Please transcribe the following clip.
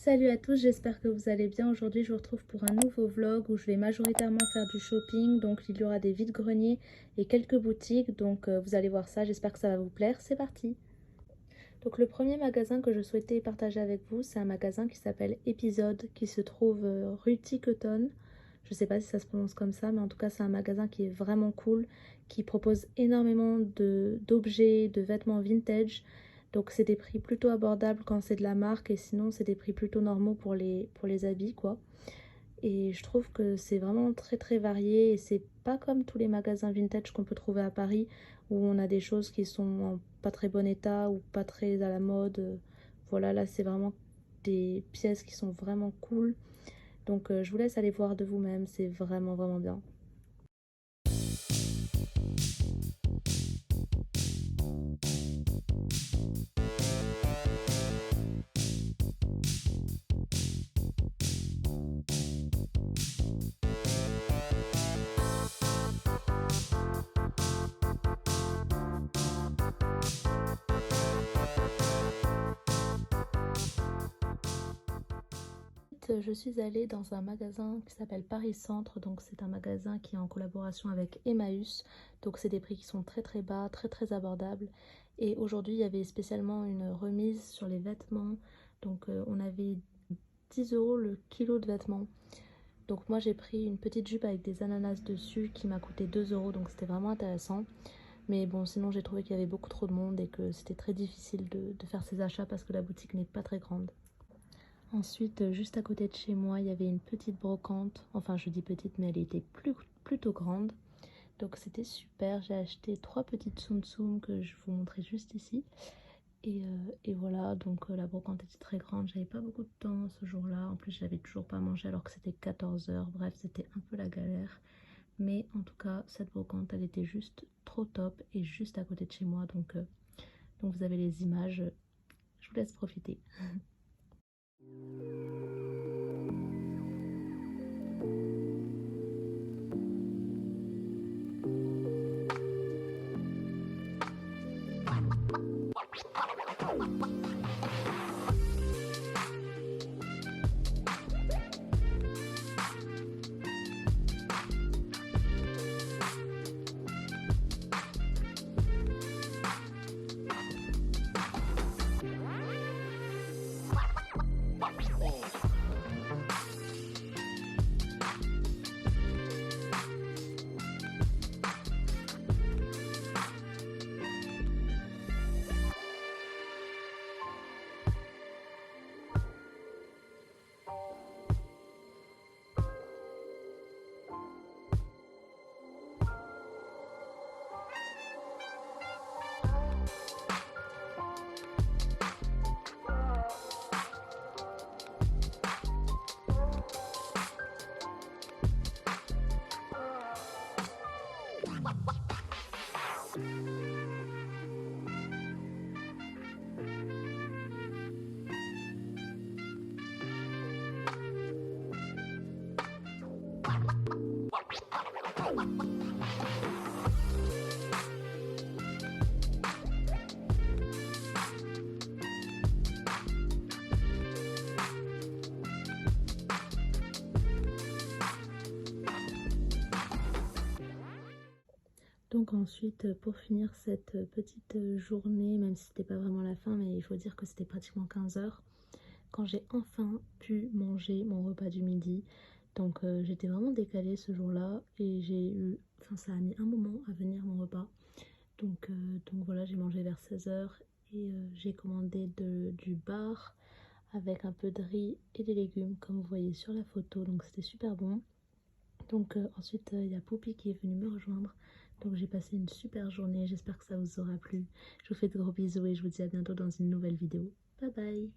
Salut à tous, j'espère que vous allez bien. Aujourd'hui je vous retrouve pour un nouveau vlog où je vais majoritairement faire du shopping. Donc il y aura des vides-greniers et quelques boutiques. Donc vous allez voir ça, j'espère que ça va vous plaire. C'est parti. Donc le premier magasin que je souhaitais partager avec vous, c'est un magasin qui s'appelle Épisode, qui se trouve rue Tiquetonne. Je sais pas si ça se prononce comme ça, mais en tout cas c'est un magasin qui est vraiment cool, qui propose énormément d'objets, de vêtements vintage. Donc c'est des prix plutôt abordables quand c'est de la marque, et sinon c'est des prix plutôt normaux pour les habits quoi. Et je trouve que c'est vraiment très varié, et c'est pas comme tous les magasins vintage qu'on peut trouver à Paris où on a des choses qui sont en pas très bon état ou pas très à la mode. Voilà, là c'est vraiment des pièces qui sont vraiment cool. Donc je vous laisse aller voir de vous-même, c'est vraiment bien. Je suis allée dans un magasin qui s'appelle Paris Centre, donc c'est un magasin qui est en collaboration avec Emmaüs, donc c'est des prix qui sont très bas, très abordables. Et aujourd'hui il y avait spécialement une remise sur les vêtements, donc on avait 10 € le kilo de vêtements. Donc moi j'ai pris une petite jupe avec des ananas dessus qui m'a coûté 2 €, donc c'était vraiment intéressant. Mais bon, sinon j'ai trouvé qu'il y avait beaucoup trop de monde et que c'était très difficile de faire ces achats parce que la boutique n'est pas très grande. Ensuite, juste à côté de chez moi, il y avait une petite brocante. Enfin, je dis petite, mais elle était plutôt grande. Donc c'était super. J'ai acheté 3 petites tsum tsum que je vous montrer juste ici. Et voilà, donc la brocante était très grande. J'avais pas beaucoup de temps ce jour-là. En plus, j'avais toujours pas mangé alors que c'était 14 h. Bref, c'était un peu la galère. Mais en tout cas, cette brocante, elle était juste trop top et juste à côté de chez moi. Donc vous avez les images. Je vous laisse profiter. Donc ensuite, pour finir cette petite journée, même si c'était pas vraiment la fin, mais il faut dire que c'était pratiquement 15 h, quand j'ai enfin pu manger mon repas du midi. Donc j'étais vraiment décalée ce jour-là et ça a mis un moment à venir mon repas. Donc voilà, j'ai mangé vers 16 h et j'ai commandé du bar avec un peu de riz et des légumes comme vous voyez sur la photo, donc c'était super bon. Donc ensuite il y a Poupie qui est venue me rejoindre. Donc j'ai passé une super journée, j'espère que ça vous aura plu. Je vous fais de gros bisous et je vous dis à bientôt dans une nouvelle vidéo. Bye bye.